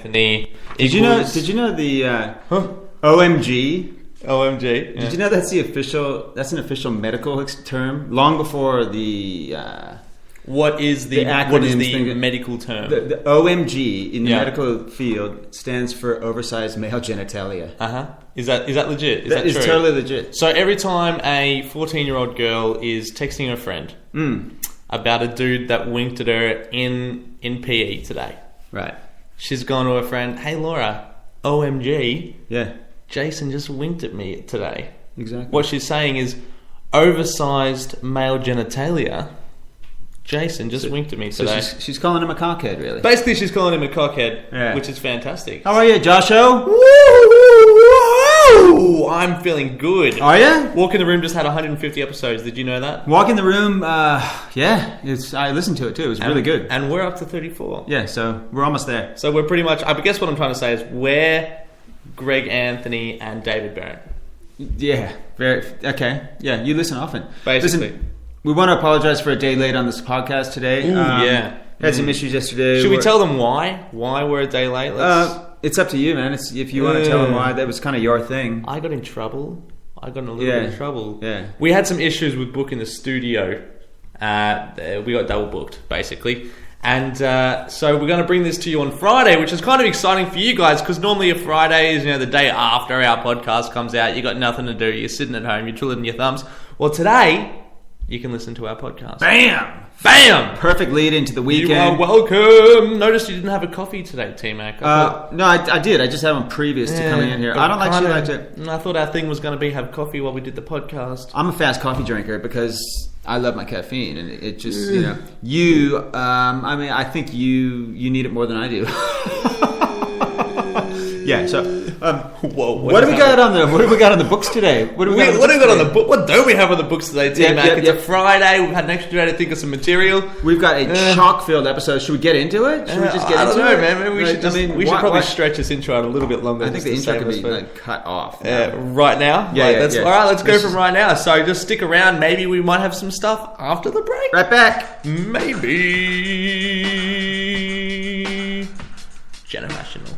Anthony. Did you know the OMG? OMG. Yeah. Did you know that's an official medical term long before the What is the acronym medical term? The OMG in the medical field stands for oversized male genitalia. Is that legit? That is true? Totally legit. So every time a 14-year-old girl is texting her friend about a dude that winked at her in PE today, right? She's gone to her friend, "Hey Laura, OMG, yeah, Jason just winked at me today." Exactly. What she's saying is, oversized male genitalia. Jason just winked at me today. So she's calling him a cockhead, really. Basically, she's calling him a cockhead, which is fantastic. How are you, Josho? Woo! I'm feeling good. Are you? Walk in the Room just had 150 episodes. Did you know that? Walk in the Room, I listened to it too. It was really good. And we're up to 34. Yeah, so we're almost there. So we're pretty much, I guess what I'm trying to say is we're Greg Anthony and David Barrett. Yeah, okay. Yeah, you listen often. Basically. Listen, we want to apologize for a day late on this podcast today. Had some issues yesterday. Should we tell them why? Why we're a day late? It's up to you, man. If you want to tell them why, that was kind of your thing. I got in trouble. I got in a little bit of trouble. Yeah. We had some issues with booking the studio. We got double booked, basically. And so we're going to bring this to you on Friday, which is kind of exciting for you guys, because normally a Friday is, the day after our podcast comes out. You got nothing to do. You're sitting at home. You're twiddling your thumbs. Well, today you can listen to our podcast. Bam! Perfect lead into the weekend. You are welcome. Notice you didn't have a coffee today, T-Mac. No, I did. I just had one previous to coming in here. I don't like it. I thought our thing was going to be have coffee while we did the podcast. I'm a fast coffee drinker because I love my caffeine, and it just, I think you need it more than I do. Yeah, so whoa! What do we got on the books today? What do we got on the book? What don't we have on the books today, T-Mac? It's a Friday. We've had an extra day to think of some material. We've got a chock-filled episode. Should we get into it? Should we just get into it? I don't know, man. Maybe we should probably stretch this intro out a little bit longer. I think the intro could be cut off. Right now? Yeah, All right, let's go from right now. So just stick around. Maybe we might have some stuff after the break. Right back. Maybe. Generational.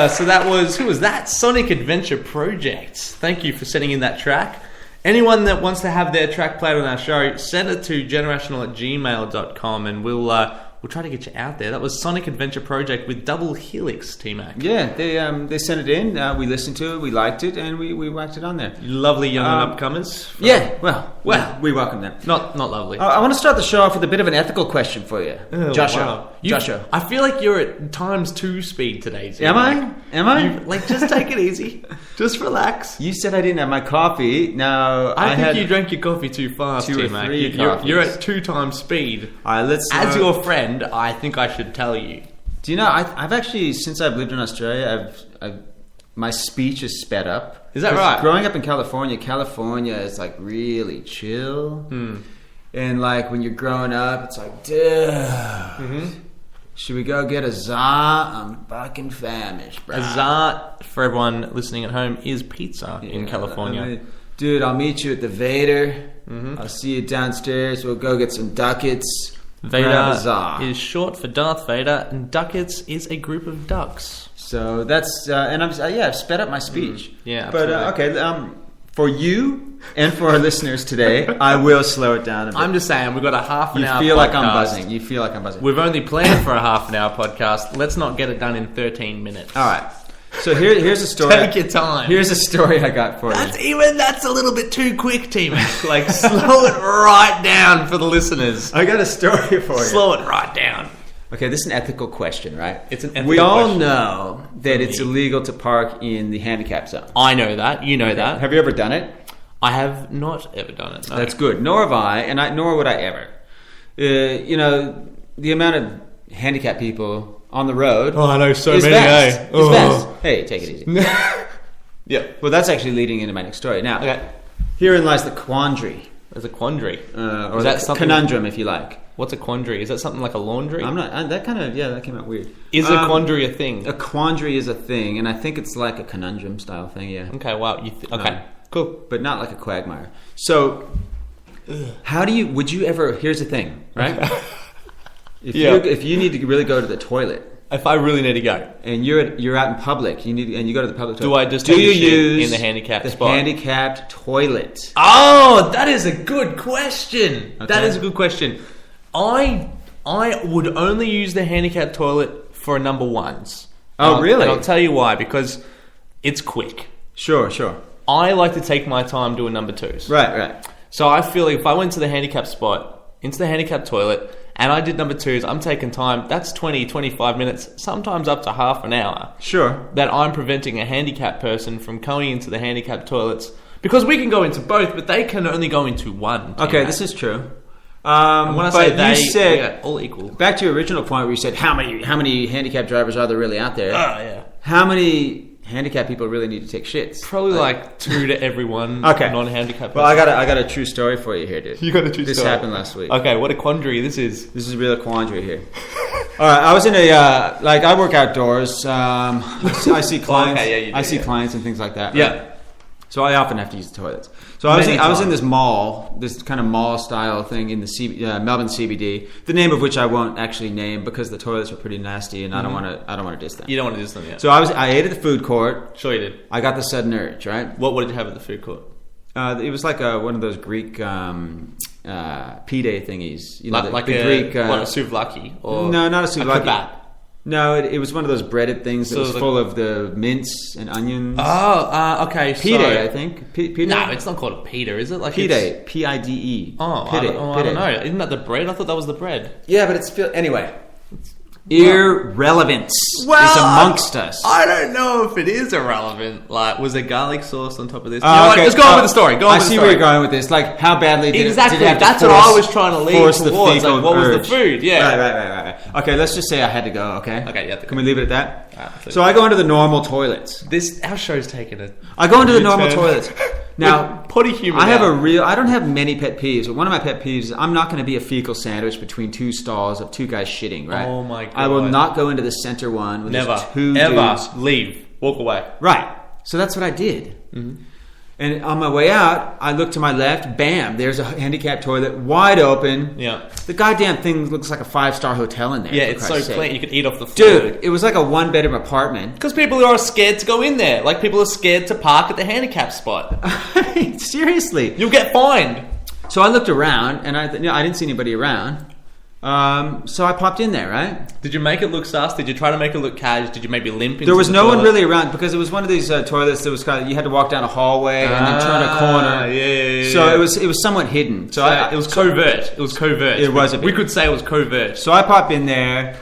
So that was, who was that? Sonic Adventure Project. Thank you for sending in that track. Anyone that wants to have their track played on our show, send it to generational@gmail.com and we'll try to get you out there. That was Sonic Adventure Project with Double Helix, T-Mac. Yeah, they sent it in. We listened to it, we liked it, and we whacked it on there. Lovely young upcomers. Yeah, well, we welcome them. Not lovely. I want to start the show off with a bit of an ethical question for you, Joshua. Wow. Joshua, I feel like you're at times 2 speed today. Am I? Just take it easy. Just relax. You said I didn't have my coffee. Now I think you drank your coffee too fast, T-Mac. You're at 2 times speed. All right, As your friend, I think I should tell you. Do you know, I've actually, since I've lived in Australia, my speech is sped up. Is that right? Growing up in California is like really chill. And like when you're growing up, it's like, dude, should we go get a za? I'm fucking famished, bro. A za, for everyone listening at home, is pizza in California. Dude, I'll meet you at the Vader. I'll see you downstairs. We'll go get some ducats. Vader is short for Darth Vader, and ducats is a group of ducks. So that's and I've sped up my speech. Yeah, but okay. For you and for our listeners today, I will slow it down a bit. I'm just saying, we've got a half an hour. You feel like I'm buzzing. We've only planned for a half an hour podcast. Let's not get it done in 13 minutes. All right. So here's a story. Take your time. Here's a story I got for you. That's a little bit too quick, T-Mac. Like, slow it right down for the listeners. I got a story for you. Slow it right down. Okay, this is an ethical question, right? It's an ethical question. We all know that it's illegal to park in the handicap zone. I know that. You know that. Have you ever done it? I have not ever done it. No. That's good. Nor have I, nor would I ever. The amount of handicapped people on the road. Oh, I know so is many. vast. Eh? It's vast. Hey, take it easy. Yeah. Well, that's actually leading into my next story. Now, Okay. herein lies the quandary. There's a quandary. Or Is that something? conundrum, if you like. What's a quandary? Is that something like a laundry? That came out weird. Is a quandary a thing? A quandary is a thing, and I think it's like a conundrum style thing, yeah. Okay, wow. Okay, cool. But not like a quagmire. So, would you ever, here's the thing, right? If you need to really go to the toilet, If I really need to go, and you're out in public, and you go to the public toilet. do I just take a shit in the handicapped spot? Handicapped toilet. Oh, that is a good question. Okay. That is a good question. I would only use the handicapped toilet for number ones. Oh, really? And I'll tell you why. Because it's quick. Sure. I like to take my time doing number twos. Right. So I feel like if I went to the handicapped spot, into the handicapped toilet, and I did number twos, I'm taking time. That's 20, 25 minutes, sometimes up to half an hour. Sure. That I'm preventing a handicapped person from going into the handicapped toilets. Because we can go into both, but they can only go into one. Okay, this is true. And when I say they, you said, yeah, all equal. Back to your original point where you said, how many handicapped drivers are there really out there? Oh, yeah. How many handicapped people really need to take shits? Probably like 2 to every one non-handicapped person. Well, I got a true story for you here, dude. You got a true story? This happened last week. Okay, what a quandary this is. This is a real quandary here. All right, I was in I work outdoors. I see clients. Okay, yeah, you do, clients and things like that. Right? Yeah. So I often have to use the toilets. So I was in this mall, this kind of mall style thing in the Melbourne CBD. The name of which I won't actually name because the toilets are pretty nasty, and I don't want to diss them. You don't want to diss them, yeah. So I ate at the food court. Sure you did. I got the sudden urge, right? What did you have at the food court? It was like one of those Greek P-Day thingies. You know, like the a Greek. What, a souvlaki? Or no, not a souvlaki. A kebab? No, it was one of those breaded things that was full of the mince and onions. Oh, okay. P-Day, I think. P-Day? No, it's not called a pita, is it? Like P-Day. P-I-D-E. Oh, I don't know. Isn't that the bread? I thought that was the bread. Yeah, but it's... Anyway. Irrelevance is amongst us. I don't know if it is irrelevant. Like, was there garlic sauce on top of this? You know what? Let's go on with the story. I see where you're going with this. Like, how badly did exactly. it have That's to what I was trying to lead towards. Like, what urge. was the food? Yeah. Right. Okay, let's just say I had to go. Okay. Okay. Yeah. Can we leave it at that? So I go into the normal toilets. Our show's taken a. I go into the normal toilets. Now, potty humor. I don't have many pet peeves, but one of my pet peeves is I'm not going to be a fecal sandwich between two stalls of two guys shitting, right? Oh my god. I will not go into the center one with never, two ever dudes. leave, walk away. Right. So that's what I did. Mm-hmm. And on my way out, I look to my left. Bam! There's a handicapped toilet, wide open. Yeah. The goddamn thing looks like a 5-star hotel in there. Yeah, it's so clean. You could eat off the floor. Dude, it was like a 1-bedroom apartment. Because people are scared to go in there. Like, people are scared to park at the handicap spot. Seriously. You'll get fined. So I looked around, and I didn't see anybody around. So I popped in there, right? Did you make it look sus? Did you try to make it look cash? Did you maybe limp into There was no toilet? one really around because it was one of these toilets that was kind of, you had to walk down a hallway and then turn a corner. Yeah. So it was somewhat hidden. So it was covert. It was covert. It was a bit. We could say it was covert. So I pop in there,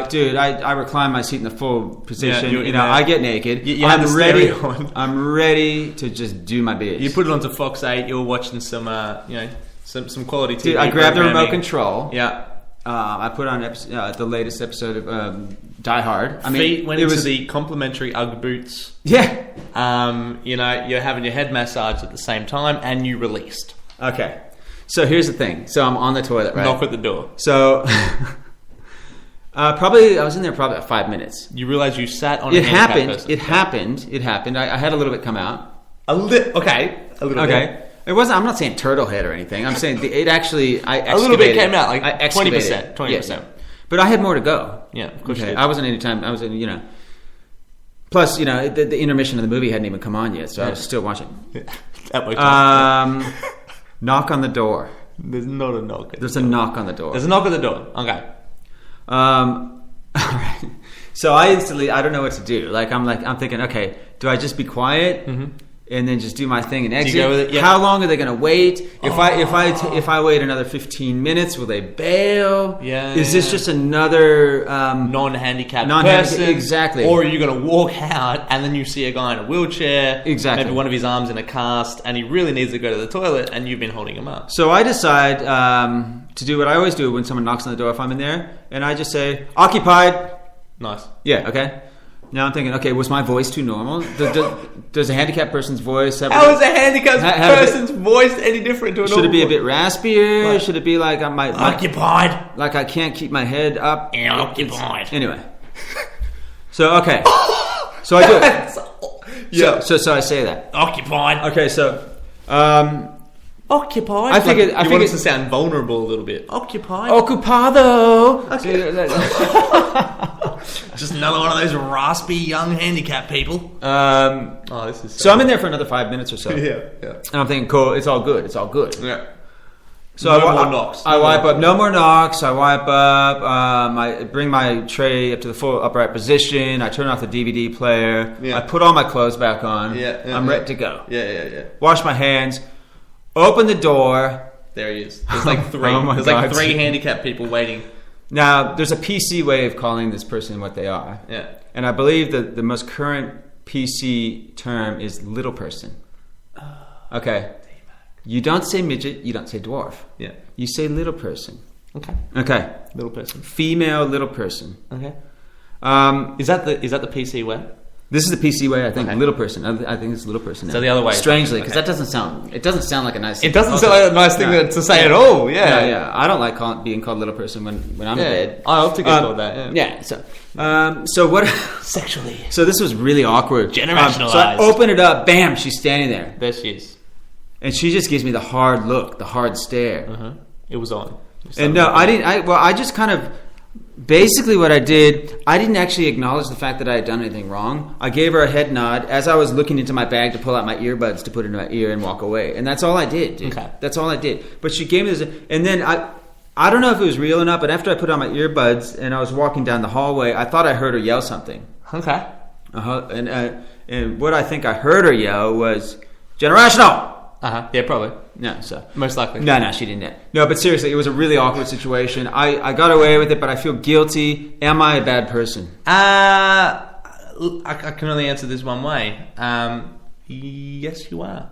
dude. I recline my seat in the full position. Yeah, I get naked. I'm ready. I'm ready to just do my biz. You put it onto Fox 8. You were watching some quality TV. Dude, I grabbed the remote control. Yeah. I put on the latest episode of Die Hard. Feet went into the complimentary Ugg boots. Yeah. You're having your head massaged at the same time, and you released. Okay. So here's the thing. So I'm on the toilet, right? Knock at the door. So I was in there probably about 5 minutes. You realize you sat on. It happened. I had a little bit come out. A little bit. It wasn't. I'm not saying turtle head or anything. I'm saying it actually. I excavated. A little bit came out, like I 20%. 20%. Yeah. But I had more to go. Yeah, of course. Okay. I wasn't any time. I was in. Plus, the intermission of the movie hadn't even come on yet, so I was still watching. Knock on the door. There's not a knock. There's a knock on the door. There's a knock on the door. Okay. All right. So I don't know what to do. I'm thinking, okay, do I just be quiet? Mm-hmm. And then just do my thing and exit. Do you go with it? Yeah. How long are they going to wait? If I wait another 15 minutes, will they bail? Yeah. Is this just another non-handicapped person? Exactly. Or are you going to walk out and then you see a guy in a wheelchair? Exactly. Maybe one of his arms in a cast, and he really needs to go to the toilet, and you've been holding him up. So I decide. to do what I always do when someone knocks on the door if I'm in there, and I just say, occupied. Nice. Yeah, okay. Now I'm thinking, okay, was my voice too normal? Does a handicapped person's voice have... How is a handicapped person's voice any different to a normal? Should it be a bit raspier? What? Should it be like occupied? Like I can't keep my head up? Occupied. Anyway. So, okay. So I do it. Yeah. So I say that. Occupied. Okay, so... Occupied. I figured you want us to sound vulnerable a little bit. Occupied. Occupado. Okay. Just another one of those raspy young handicapped people. This is so I'm in there for another 5 minutes or so. Yeah. And I'm thinking, cool, it's all good. Yeah. So no more knocks. I wipe up. No more knocks. I wipe up. I bring my tray up to the full upright position. I turn off the DVD player. Yeah. I put all my clothes back on. I'm ready to go. Yeah. Wash my hands. Open the door. There he is. There's like three. There's like three handicapped people waiting. Now, there's a PC way of calling this person what they are. Yeah. And I believe that the most current PC term is little person. Okay. You don't say midget, you don't say dwarf. Yeah. You say little person. Okay. Little person. Female little person. Okay. Is that the PC way? This is the PC way, I think. Okay. Little person. I think it's little person now. So the other way. Strangely, because that doesn't sound like a nice thing. It doesn't sound like a nice thing to say at all. Yeah. I don't like being called little person when I'm in bed. I hope to get called that. Yeah. So what? Sexually. So this was really awkward. Generationalized. So I open it up. Bam! She's standing there. There she is. And she just gives me the hard look, the hard stare. It was on. And no, I didn't. I just kind of. Basically what I did, I didn't actually acknowledge the fact that I had done anything wrong. I gave her a head nod as I was looking into my bag to pull out my earbuds to put in my ear and walk away. And that's all I did, dude. Okay. That's all I did. But she gave me this... And then I don't know if it was real or not, but after I put on my earbuds and I was walking down the hallway, I thought I heard her yell something. Okay. And what I think I heard her yell was, generational! Yeah, probably. No, so most likely. No, she didn't. No, but seriously, it was a really awkward situation. I got away with it, but I feel guilty. Am I a bad person? I can only answer this one way. Yes, you are.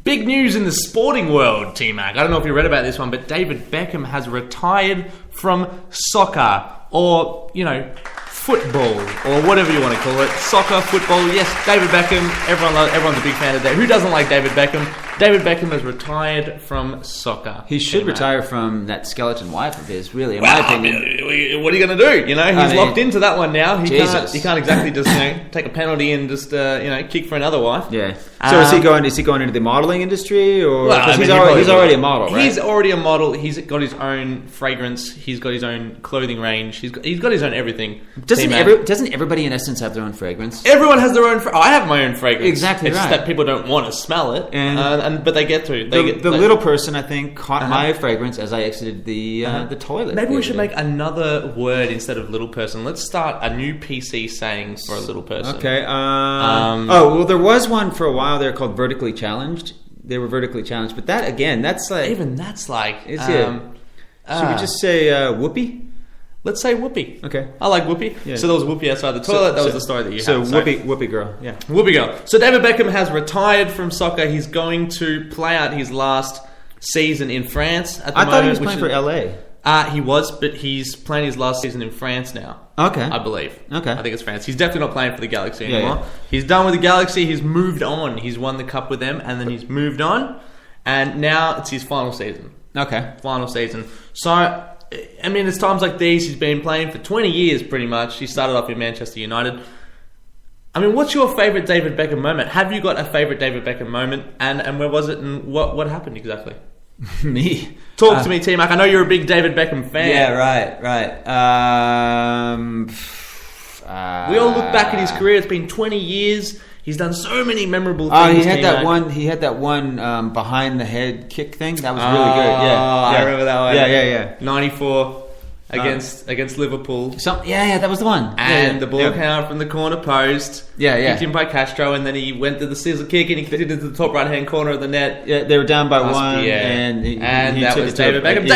Big news in the sporting world, T-Mac. I don't know if you read about this one, but David Beckham has retired from soccer, or, football, or whatever you want to call it. Soccer, football, yes, David Beckham, everyone's a big fan of that. Who doesn't like David Beckham? David Beckham has retired from soccer. He should retire from that skeleton wife of his, really, in my opinion. What are you going to do? He's locked into that one now. He Jesus. can't exactly just take a penalty and just kick for another wife. Yeah. So is he going into the modeling industry, or he's already a model, right? He's already a model. He's got his own fragrance. He's got his own clothing range. He's got his own everything. Doesn't everybody in essence have their own fragrance? Everyone has their own. I have my own fragrance. Exactly. It's right. just that people don't want to smell it, but they get to. The little person, I think, caught my fragrance as I exited the toilet. Maybe we should make another word instead of little person. Let's start a new PC saying for a little person. Okay. There was one for a while there called vertically challenged. They were vertically challenged, but that again, that's like Is it? Should we just say whoopee? Let's say whoopee. Okay. I like whoopee. Yeah. So there was whoopee outside the toilet. That was the story that you had. So whoopee girl. Yeah. Whoopee girl. So David Beckham has retired from soccer. He's going to play out his last season in France at the moment. I thought he was playing for LA. He was, but he's playing his last season in France now. Okay. I believe. Okay. I think it's France. He's definitely not playing for the Galaxy anymore. Yeah. He's done with the Galaxy. He's moved on. He's won the cup with them, and then he's moved on. And now it's his final season. Okay. Final season. So... it's times like these. He's been playing for 20 years, pretty much. He started off in Manchester United. What's your favourite David Beckham moment? Have you got a favourite David Beckham moment? And where was it? And what happened exactly? Me? Talk to me, T-Mac. I know you're a big David Beckham fan. Yeah, right. We all look back at his career. It's been 20 years. He's done so many memorable things. He had that one behind the head kick thing. That was really good. Yeah, I remember that one. Yeah. 94 against Liverpool. That was the one. And the ball came out from the corner post. Kicked in by Castro, and then he went to the scissor kick and he kicked it into the top right hand corner of the net. Yeah, they were down by one, and that was David Beckham.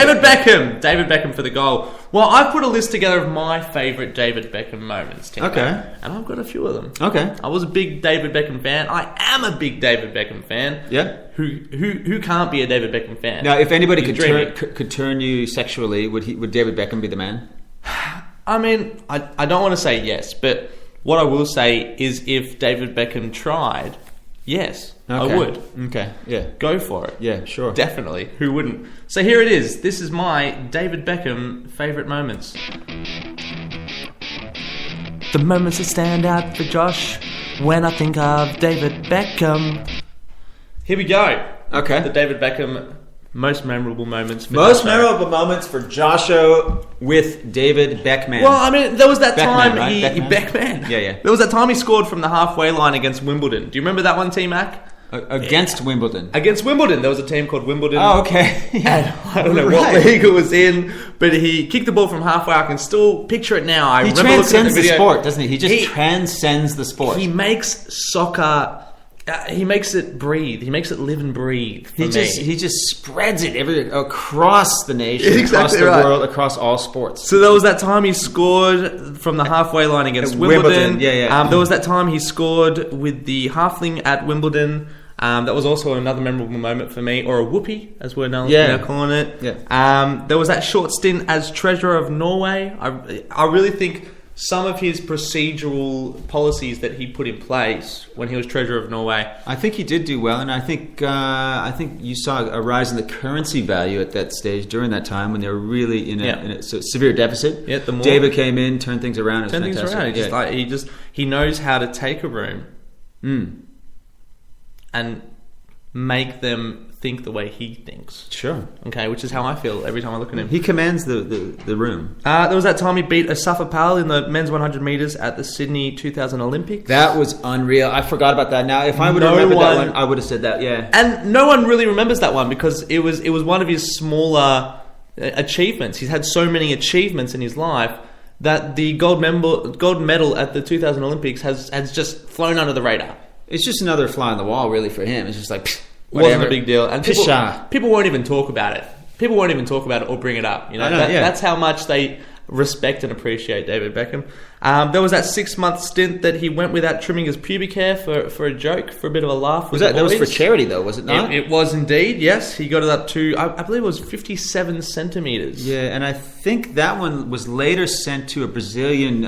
David Beckham for the goal. Well, I put a list together of my favourite David Beckham moments, Tim. Okay. And I've got a few of them. Okay. I was a big David Beckham fan. I am a big David Beckham fan. Yeah. Who can't be a David Beckham fan? Now, if anybody He's could turn you sexually, would David Beckham be the man? I mean, I don't want to say yes, but what I will say is if David Beckham tried, yes, Okay. I would. Okay. Yeah. Go for it. Yeah. Sure. Definitely. Who wouldn't? So here it is. This is my David Beckham favourite moments. The moments that stand out for Josh when I think of David Beckham. Here we go. Okay. The David Beckham most memorable moments. Most memorable moments for Josho with David Beckman. Well, I mean, there was that Beckman, time right? Beckman. Yeah. There was that time he scored from the halfway line against Wimbledon. Do you remember that one, T-Mac? Against Wimbledon. Against Wimbledon. There was a team called Wimbledon. Oh, okay. And I don't know what league it was in, but he kicked the ball from halfway. I can still picture it now. He transcends the sport, doesn't he? He just transcends the sport. He makes soccer... he makes it breathe. He makes it live and breathe. He just spreads it across the nation, exactly across the world, across all sports. So there was that time he scored from the halfway line against Wimbledon. Yeah. There was that time he scored with the halfling at Wimbledon. That was also another memorable moment for me, or a whoopee, as we're now calling it. Yeah. There was that short stint as Treasurer of Norway. I really think some of his procedural policies that he put in place when he was Treasurer of Norway. I think he did do well, and I think you saw a rise in the currency value at that stage during that time when they were really in a severe deficit. Yeah, David came in, turned things around. He knows how to take a room and make them think the way he thinks. Sure. Okay, which is how I feel every time I look at him. He commands the room. There was that time he beat Asaf Pal in the men's 100 metres at the Sydney 2000 Olympics. That was unreal. I forgot about that. Now, if I would have remembered that one, I would have said that, yeah. And no one really remembers that one because it was one of his smaller achievements. He's had so many achievements in his life that the gold medal at the 2000 Olympics has just flown under the radar. It's just another fly on the wall, really, for him. It's just like... Wasn't a big deal, and people won't even talk about it. People won't even talk about it or bring it up. You know, that's how much they respect and appreciate David Beckham. There was that 6-month stint that he went without trimming his pubic hair for a joke, for a bit of a laugh. That was for charity, though, was it not? It was indeed. Yes, he got it up to I believe it was 57 centimeters. Yeah, and I think that one was later sent to a Brazilian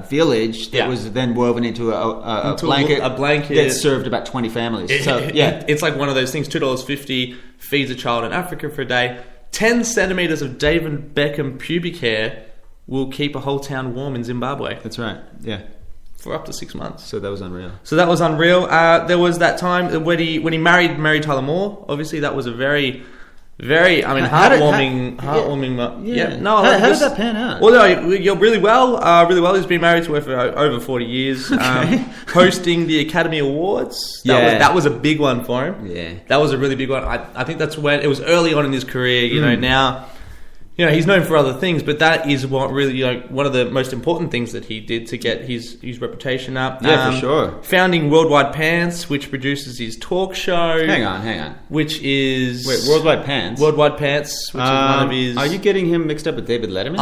village that was then woven into a blanket that served about 20 families. So it's like one of those things. $2.50 feeds a child in Africa for a day. 10 centimeters of David Beckham pubic hair will keep a whole town warm in Zimbabwe. That's right. Yeah. For up to 6 months. So that was unreal. There was that time when he married Mary Tyler Moore. Obviously, that was a very, heartwarming. Yeah. No, how did that pan out? Well, no, you're really well. He's been married to her for over 40 years. Okay. Hosting the Academy Awards. That was a big one for him. Yeah. That was a really big one. I think that's when it was early on in his career. You know, now. You know, he's known for other things, but that is what really, one of the most important things that he did to get his reputation up. Yeah, for sure. Founding Worldwide Pants, which produces his talk show. Hang on. Which is... Wait, Worldwide Pants? Worldwide Pants, which is one of his... Are you getting him mixed up with David Letterman?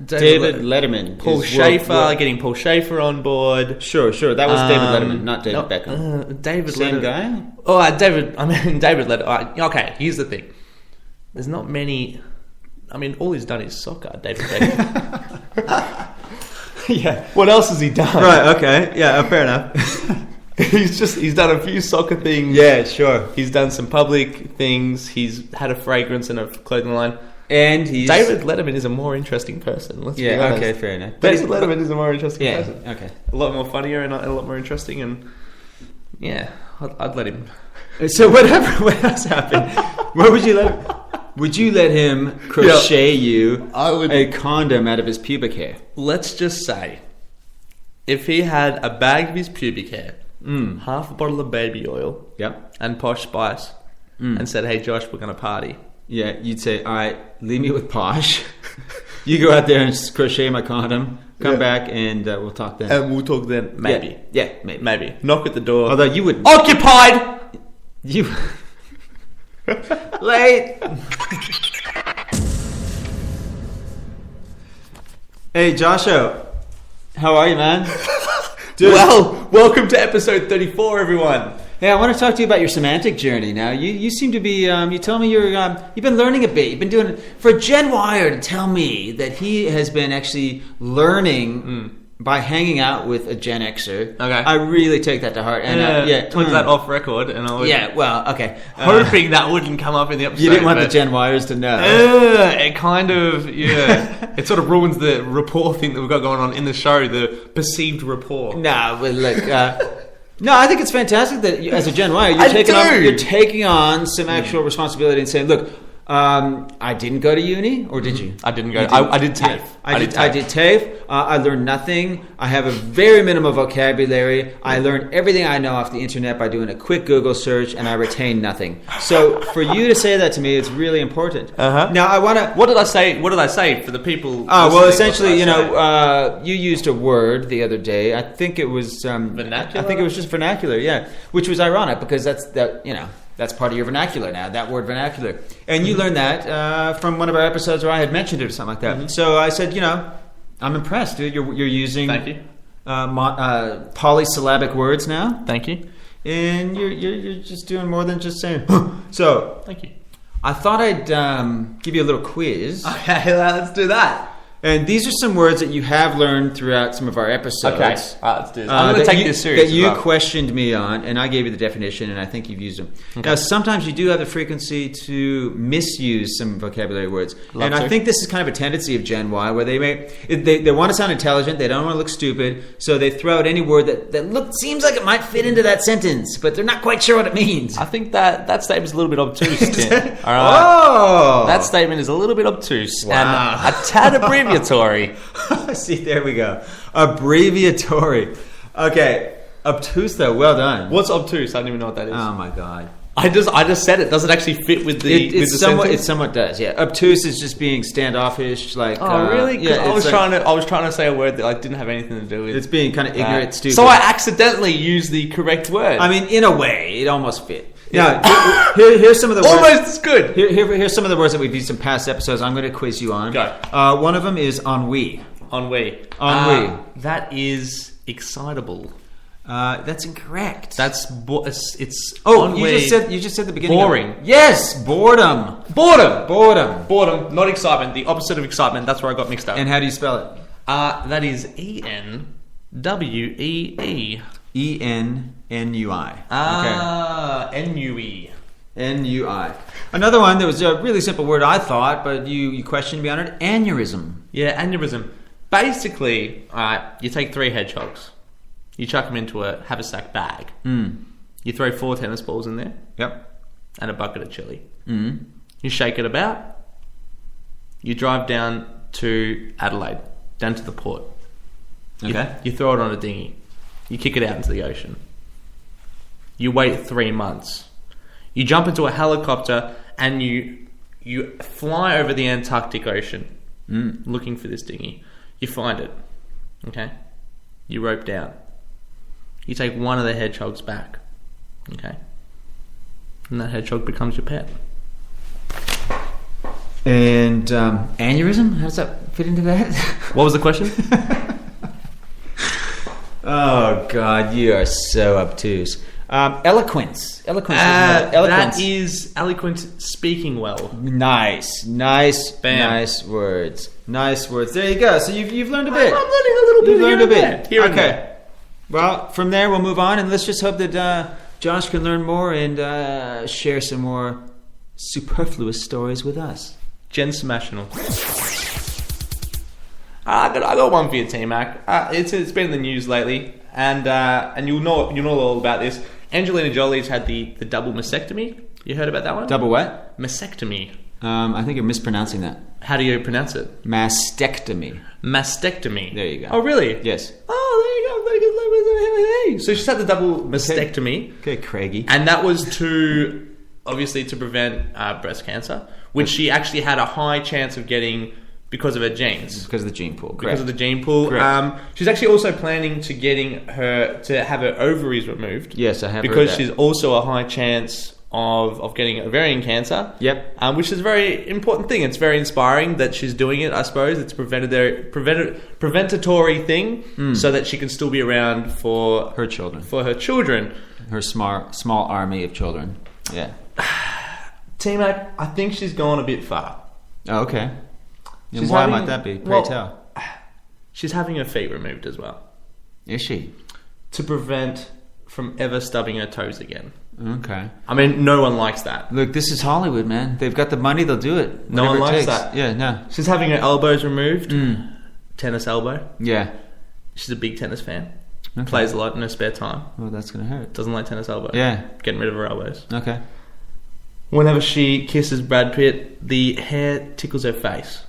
David Letterman. Paul Schaefer, getting Paul Schaefer on board. Sure. That was David Letterman, not David Beckham. Same guy? Oh, David Letterman. Okay, here's the thing. There's not many... I mean, all he's done is soccer, David Beckham. Yeah. What else has he done? Right, okay. Yeah, fair enough. He's done a few soccer things. Yeah, sure. He's done some public things. He's had a fragrance and a clothing line. And David Letterman is a more interesting person. Let's be honest. Okay, fair enough. David Letterman is a more interesting person. Okay. A lot more funnier and a lot more interesting, and yeah, I'd let him. So what else happened? What would you let him? Would you let him crochet you a condom out of his pubic hair? Let's just say, if he had a bag of his pubic hair, half a bottle of baby oil, and Posh Spice, and said, "Hey Josh, we're going to party." Yeah, you'd say, "All right, leave me with Posh. You go out there and crochet my condom. Come back and we'll talk then." And we'll talk then, maybe. Yeah, maybe. Knock at the door. Although you would occupied. You late. Hey, Joshua. How are you, man? Dude. Well, welcome to episode 34, everyone. Hey, I want to talk to you about your semantic journey now. You seem to be, you told me you've been learning a bit. You've been doing, for Gen Wire to tell me that he has been actually learning by hanging out with a Gen Xer. Okay. I really take that to heart. And told that off record, and I was okay. hoping that wouldn't come up in the episode. You didn't want the Gen Wires to know. It kind of, it sort of ruins the rapport thing that we've got going on in the show, the perceived rapport. No, but look, no, I think it's fantastic that you, as a Gen Y, you're taking on some actual responsibility and saying, look, I didn't go to uni, or did you? I didn't go. I did TAFE. I did TAFE. I learned nothing. I have a very minimal vocabulary. I learned everything I know off the internet by doing a quick Google search, and I retained nothing. So for you to say that to me, it's really important. Now I want to. What did I say? What did I say for the people? Well, essentially, you used a word the other day. I think it was vernacular. I think it was just vernacular. Yeah, which was ironic because that's part of your vernacular now, that word vernacular. And you learned that from one of our episodes where I had mentioned it or something like that. So I said, I'm impressed, dude. You're using Thank you. Polysyllabic words now. Thank you. And you're just doing more than just saying, So, thank you. I thought I'd give you a little quiz. Okay, let's do that. And these are some words that you have learned throughout some of our episodes. Okay, let's do this. I'm going to take this serious. That you questioned me on, and I gave you the definition, and I think you've used them. Okay. Now, sometimes you do have the frequency to misuse some vocabulary words. I think this is kind of a tendency of Gen Y, where they want to sound intelligent, they don't want to look stupid, so they throw out any word that seems like it might fit into that sentence, but they're not quite sure what it means. I think that statement's a little bit obtuse, Tim. All right. Oh! That statement is a little bit obtuse. Wow. And a tad abbreviatory. See, there we go. Abbreviatory. Okay. Obtuse, though. Well done. What's obtuse? I don't even know what that is. Oh, my God. I just said it. Does it actually fit with the sentence? It somewhat does, yeah. Obtuse is just being standoffish, like... Oh, really? Yeah, I was trying to say a word that didn't have anything to do with... It's being kind of ignorant, stupid. So I accidentally used the correct word. I mean, in a way, it almost fit. Now, here's some of the words... Almost as good. Here's some of the words that we've used in past episodes. I'm going to quiz you on. Go. One of them is ennui. Ennui. Ennui. That is excitable. That's incorrect. It's. Oh, you just said the beginning. Boring. Yes, boredom. Boredom. Not excitement. The opposite of excitement. That's where I got mixed up. And how do you spell it? That is ENWEE. ENNUI. NUE. NUI. Another one that was a really simple word, I thought, but you questioned me on it. Aneurysm. Yeah, aneurysm. Basically, you take 3 hedgehogs. You chuck them into a haversack bag. You throw 4 tennis balls in there. Yep. And a bucket of chili. You shake it about. You drive down to Adelaide, down to the port. Okay. You throw it on a dinghy. You kick it out into the ocean. You wait 3 months. You jump into a helicopter and you fly over the Antarctic Ocean looking for this dinghy. You find it. Okay? You rope down. You take one of the hedgehogs back. Okay? And that hedgehog becomes your pet. And aneurysm? How does that fit into that? What was the question? Oh, God, you are so obtuse. Eloquence. Eloquence. That is eloquent speaking well. Nice. Bam. Nice words. There you go. So you've learned a bit. I'm learning a little bit. You've learned a bit. Here and there. Well, from there we'll move on, and let's just hope that Josh can learn more and share some more superfluous stories with us. Gen Smashinal. I got one for you, T-Mac. It's been in the news lately, and you'll know all about this. Angelina Jolie's had the double mastectomy. You heard about that one? Double what? Mastectomy. I think you're mispronouncing that. How do you pronounce it? Mastectomy. There you go. Oh, really? Yes. Oh, there you go. Very good. So she's had the double mastectomy. Okay, Craigie. And that was to prevent breast cancer, which she actually had a high chance of getting because of her genes. Because of the gene pool. Because of the gene pool. She's actually also planning to have her ovaries removed. Yes, I have because heard that. she's also a high chance of getting ovarian cancer. Yep. Which is a very important thing. It's very inspiring that she's doing it, I suppose. It's a preventatory thing so that she can still be around for Her children. Her small army of children. Yeah. T-Mac, I think she's gone a bit far. Oh, okay. And why might that be? Pray tell. She's having her feet removed as well. Is she? To prevent from ever stubbing her toes again. Okay. I mean, no one likes that. Look, this is Hollywood, man. They've got the money, they'll do it. No one likes takes. that. Yeah, no. She's having her elbows removed. Tennis elbow. Yeah. She's a big tennis fan. Okay. Plays a lot in her spare time. Well, that's going to hurt. Doesn't like tennis elbow. Yeah. Getting rid of her elbows. Okay. Whenever she kisses Brad Pitt, the hair tickles her face.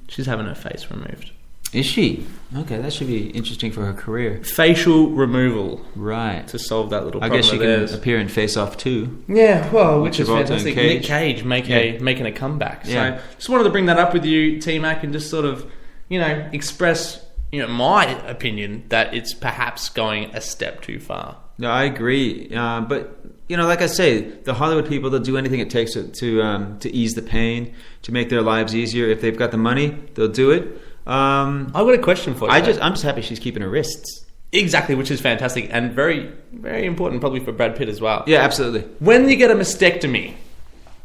She's having her face removed. Is she? Okay, that should be interesting for her career. Facial removal. Right. To solve that little I problem. guess she can appear in Face Off too. Yeah, well, which is Travolta fantastic. and Nick Cage making a comeback. Yeah. So just wanted to bring that up with you, T-Mac, and just sort of, express, my opinion that it's perhaps going a step too far. No, I agree. But like I say, the Hollywood people, they'll do anything it takes to ease the pain, to make their lives easier. If they've got the money, they'll do it. I've got a question for you. I'm just happy she's keeping her wrists. Exactly, which is fantastic and very, very important, probably for Brad Pitt as well. Yeah, absolutely. When you get a mastectomy,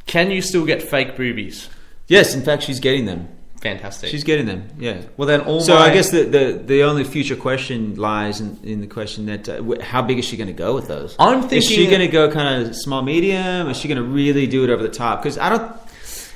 can you still get fake boobies? Yes, in fact, she's getting them. Fantastic. She's getting them. Yeah. Well, then I guess the only future question lies in the question that how big is she going to go with those? I'm thinking, is she going to go kind of small medium? Is she going to really do it over the top? Because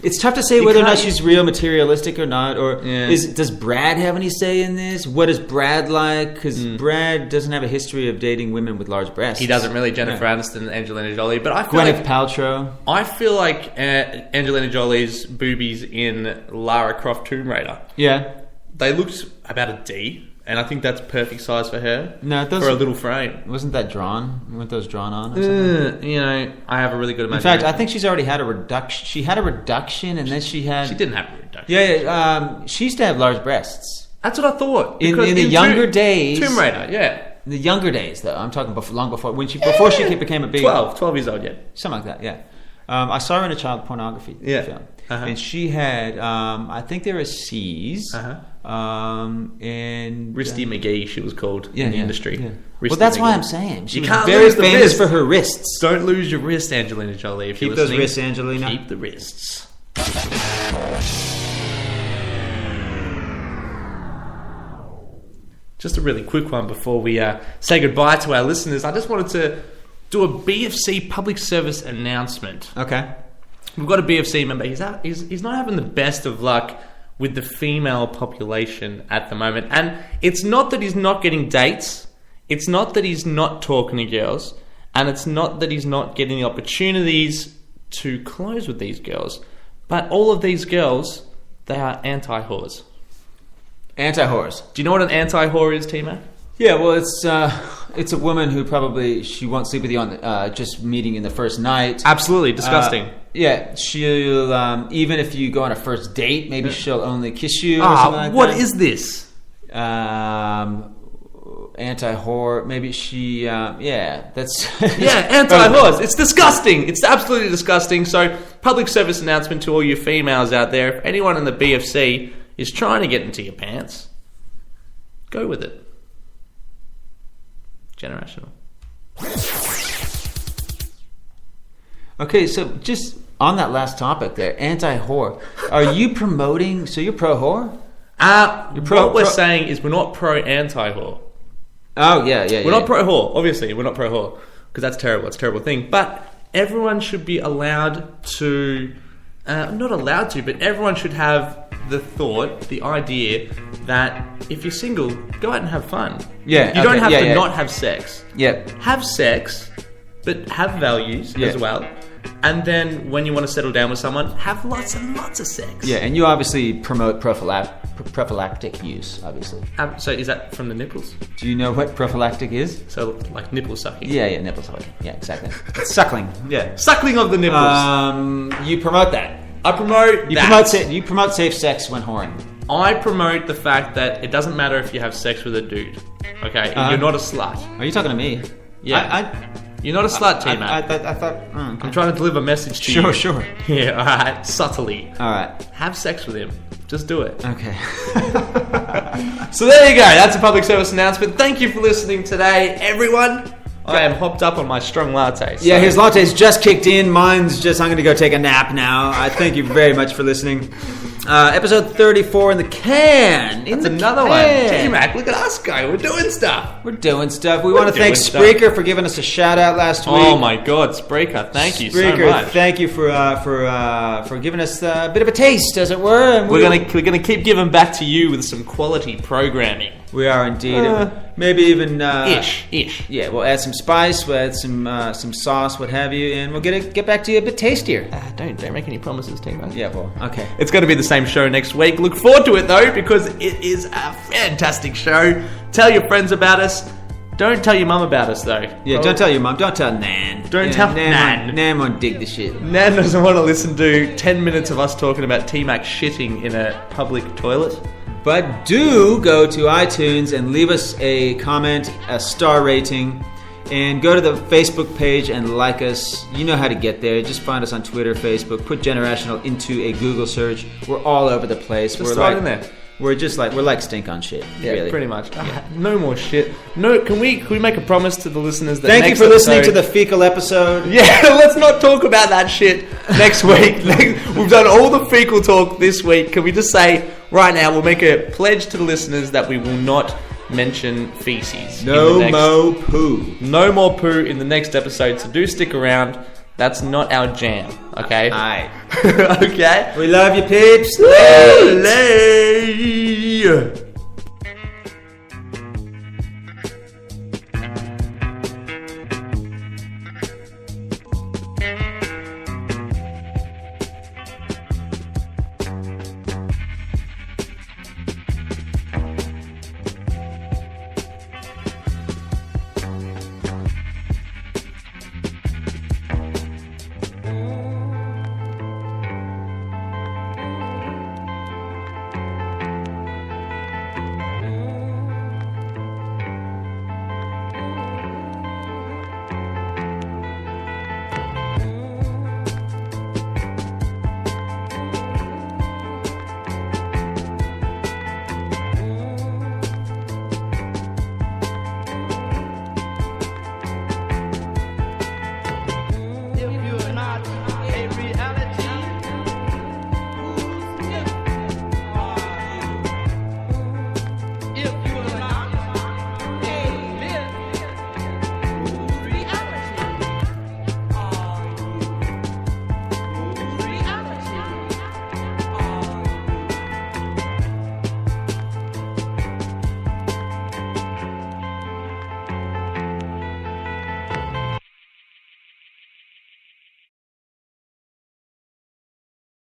it's tough to say whether or not she's real materialistic or not. Or does Brad have any say in this? What is Brad like? Because Brad doesn't have a history of dating women with large breasts. He doesn't really. Jennifer Aniston and Angelina Jolie. But I feel Gwyneth Paltrow. I feel like Angelina Jolie's boobies in Lara Croft Tomb Raider. Yeah. They looked about a D. And I think that's perfect size for her. No, for a little frame. Wasn't that drawn? Weren't those drawn on or something? I have a really good imagination. In fact, I think she's already had a reduction. She had a reduction, and then she didn't have a reduction. Yeah, she used to have large breasts. That's what I thought. In the younger days. Tomb Raider, yeah. In the younger days, though. I'm talking long before. Before she became a big... 12 years old, yeah. Something like that, yeah. I saw her in a child pornography film. And she had, I think there were C's. And Wristy McGee, she was called in the industry. Yeah. Well, that's why I'm saying she was very famous for her wrists. Don't lose your wrist, Angelina Jolie. If Keep those wrists, Angelina. Keep the wrists. Just a really quick one before we say goodbye to our listeners. I just wanted to do a BFC public service announcement. Okay. We've got a BFC member. He's not having the best of luck with the female population at the moment. And it's not that he's not getting dates. It's not that he's not talking to girls. And it's not that he's not getting the opportunities to close with these girls. But all of these girls, they are anti-whores. Anti-whores. Do you know what an anti-whore is, T-Mac? Yeah, well, it's a woman who probably she won't sleep with you on just meeting in the first night. Absolutely disgusting. Yeah, she'll even if you go on a first date, maybe she'll only kiss you. Or something like what that. Is this? Anti-whore. Maybe she. That's anti-whores. It's disgusting. It's absolutely disgusting. So, public service announcement to all you females out there: if anyone in the BFC is trying to get into your pants, go with it. Generational. Okay, so just on that last topic there, anti-whore. Are you promoting... So you're pro-whore? What we're saying is we're not pro-anti-whore. Oh, yeah. We're not pro-whore. Obviously, we're not pro-whore. Because that's terrible. It's a terrible thing. But everyone should be allowed to... not allowed to, but everyone should have the thought, the idea that if you're single, go out and have fun. Yeah, you don't have to not have sex. Yeah, have sex, but have values as well. And then when you want to settle down with someone, have lots and lots of sex. Yeah, and you obviously promote prophylactic use, obviously. So is that from the nipples? Do you know what prophylactic is? So like nipple sucking. Yeah, nipple sucking. Yeah, exactly. It's suckling. Yeah, suckling of the nipples. You promote that. I promote You promote safe sex when whoring. I promote the fact that it doesn't matter if you have sex with a dude. Okay, you're not a slut. Are you talking to me? Yeah. You're not a slut, T-Mac. I thought. I'm trying to deliver a message to you. Sure. Yeah, alright. Subtly. Alright. Have sex with him. Just do it. Okay. So there you go. That's a public service announcement. Thank you for listening today, everyone. I am hopped up on my strong latte. So. Yeah, his latte's just kicked in. Mine's just, I'm going to go take a nap now. I thank you very much for listening. Episode 34 in the can. That's another one. T-Mac, look at us go. We're doing stuff. We're doing stuff. We want to thank Spreaker for giving us a shout out last week. Oh my God, Spreaker! Thank you so much. Thank you for giving us a bit of a taste, as it were. And we're gonna keep giving back to you with some quality programming. We are indeed. Maybe even ish. Yeah, we'll add some spice, we'll add some sauce, what have you, and we'll get back to you a bit tastier. Don't make any promises, T-Man. Yeah, well, okay. It's going to be the same show next week. Look forward to it though, because it is a fantastic show. Tell your friends about us. Don't tell your mum about us though. Yeah, don't tell your mum. Don't tell Nan. Don't tell Nan. Nan won't dig the shit. Nan doesn't want to listen to 10 minutes of us talking about T-Mac shitting in a public toilet. But do go to iTunes and leave us a comment, a star rating, and go to the Facebook page and like us. You know how to get there. Just find us on Twitter, Facebook. Put Generational into a Google search. We're all over the place. Just throw it in there. We're like stink on shit. Yeah, really. Pretty much. Yeah. No more shit. No, can we make a promise to the listeners that thank you for listening to the fecal episode. Yeah, let's not talk about that shit next week. We've done all the fecal talk this week. Can we just say right now we'll make a pledge to the listeners that we will not mention feces. No more poo. No more poo in the next episode. So do stick around. That's not our jam, okay? Aye. Okay? We love you, peeps. Lay.